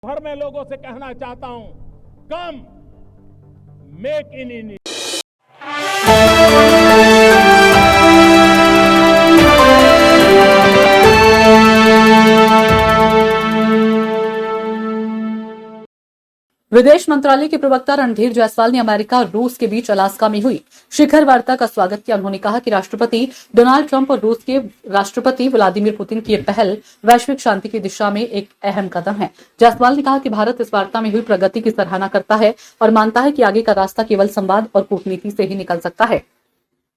भर में लोगों से कहना चाहता हूं, कम मेक इन इंडिया। विदेश मंत्रालय के प्रवक्ता रणधीर जायसवाल ने अमेरिका और रूस के बीच अलास्का में हुई शिखर वार्ता का स्वागत किया। उन्होंने कहा कि राष्ट्रपति डोनाल्ड ट्रंप और रूस के राष्ट्रपति व्लादिमीर पुतिन की यह पहल वैश्विक शांति की दिशा में एक अहम कदम है। जायसवाल ने कहा कि भारत इस वार्ता में हुई प्रगति की सराहना करता है और मानता है कि आगे का रास्ता केवल संवाद और कूटनीति से ही निकल सकता है।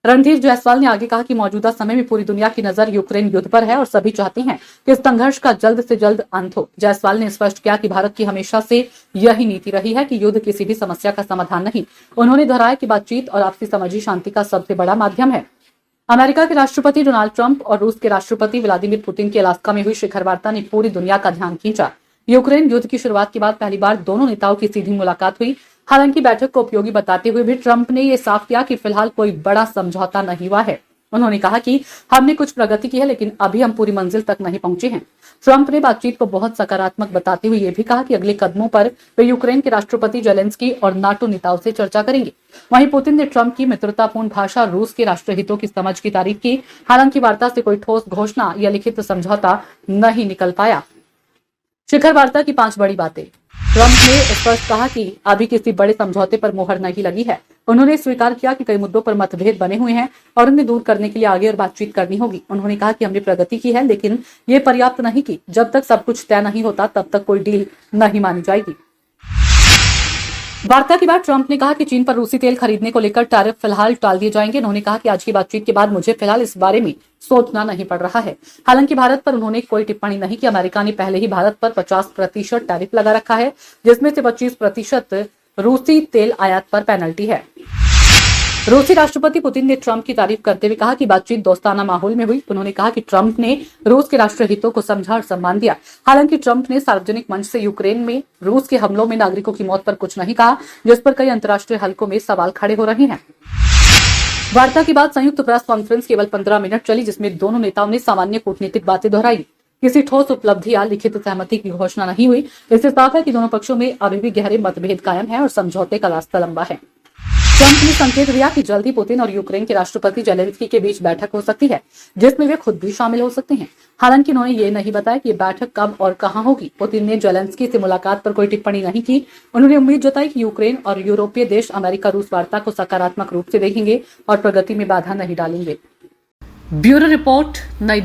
रणधीर जायसवाल ने आगे कहा कि मौजूदा समय में पूरी दुनिया की नजर यूक्रेन युद्ध पर है और सभी चाहते हैं कि इस संघर्ष का जल्द से जल्द अंत हो। जायसवाल ने स्पष्ट किया कि भारत की हमेशा से यही नीति रही है कि युद्ध किसी भी समस्या का समाधान नहीं। उन्होंने दोहराया कि बातचीत और आपसी समझ ही शांति का सबसे बड़ा माध्यम है। अमेरिका के राष्ट्रपति डोनाल्ड ट्रंप और रूस के राष्ट्रपति व्लादिमीर पुतिन की अलास्का में हुई शिखर वार्ता ने पूरी दुनिया का ध्यान खींचा। यूक्रेन युद्ध की शुरुआत के बाद पहली बार दोनों नेताओं की सीधी मुलाकात हुई। हालांकि बैठक को उपयोगी बताते हुए भी ट्रंप ने यह साफ किया कि फिलहाल कोई बड़ा समझौता नहीं हुआ है। उन्होंने कहा कि हमने कुछ प्रगति की है, लेकिन अभी हम पूरी मंजिल तक नहीं पहुंचे हैं। ट्रंप ने बातचीत को बहुत सकारात्मक बताते हुए यह भी कहा कि अगले कदमों पर वे यूक्रेन के राष्ट्रपति जेलेंस्की और नाटो नेताओं से चर्चा करेंगे। वहीं पुतिन ने ट्रंप की मित्रतापूर्ण भाषा और रूस के राष्ट्रहितों की समझ की तारीफ की। हालांकि वार्ता से कोई ठोस घोषणा या लिखित समझौता नहीं निकल पाया। शिखर वार्ता की 5 बड़ी बातें। ट्रंप ने स्पष्ट कहा कि अभी किसी बड़े समझौते पर मुहर नहीं लगी है। उन्होंने स्वीकार किया कि कई मुद्दों पर मतभेद बने हुए हैं और उन्हें दूर करने के लिए आगे और बातचीत करनी होगी। उन्होंने कहा कि हमने प्रगति की है, लेकिन ये पर्याप्त नहीं की। जब तक सब कुछ तय नहीं होता तब तक कोई डील नहीं मानी जाएगी। वार्ता के बाद ट्रंप ने कहा कि चीन पर रूसी तेल खरीदने को लेकर टैरिफ फिलहाल टाल दिए जाएंगे। उन्होंने कहा कि आज की बातचीत के बाद मुझे फिलहाल इस बारे में सोचना नहीं पड़ रहा है। हालांकि भारत पर उन्होंने कोई टिप्पणी नहीं की। अमेरिका ने पहले ही भारत पर 50% टैरिफ लगा रखा है, जिसमें से 25% रूसी तेल आयात पर पेनल्टी है। रूसी राष्ट्रपति पुतिन ने ट्रंप की तारीफ करते हुए कहा कि बातचीत दोस्ताना माहौल में हुई। उन्होंने कहा कि ट्रंप ने रूस के राष्ट्रहितों को समझा और सम्मान दिया। हालांकि ट्रंप ने सार्वजनिक मंच से यूक्रेन में रूस के हमलों में नागरिकों की मौत पर कुछ नहीं कहा, जिस पर कई अंतर्राष्ट्रीय हलकों में सवाल खड़े हो रहे हैं। वार्ता के बाद संयुक्त प्रेस कॉन्फ्रेंस केवल 15 मिनट चली, जिसमें दोनों नेताओं ने सामान्य कूटनीतिक बातें दोहराई। किसी ठोस उपलब्धि या लिखित सहमति की घोषणा नहीं हुई। इससे साफ है कि दोनों पक्षों में अभी भी गहरे मतभेद कायम है और समझौते का रास्ता लंबा है। ट्रंप ने संकेत दिया कि जल्द ही पुतिन और यूक्रेन के राष्ट्रपति जेलेंस्की के बीच बैठक हो सकती है, जिसमें वे खुद भी शामिल हो सकते हैं। हालांकि उन्होंने ये नहीं बताया कि ये बैठक कब और कहां होगी। पुतिन ने जेलेंस्की से मुलाकात पर कोई टिप्पणी नहीं की। उन्होंने उम्मीद जताई कि यूक्रेन और यूरोपीय देश अमेरिका रूस वार्ता को सकारात्मक रूप से देखेंगे और प्रगति में बाधा नहीं डालेंगे। ब्यूरो रिपोर्ट, नई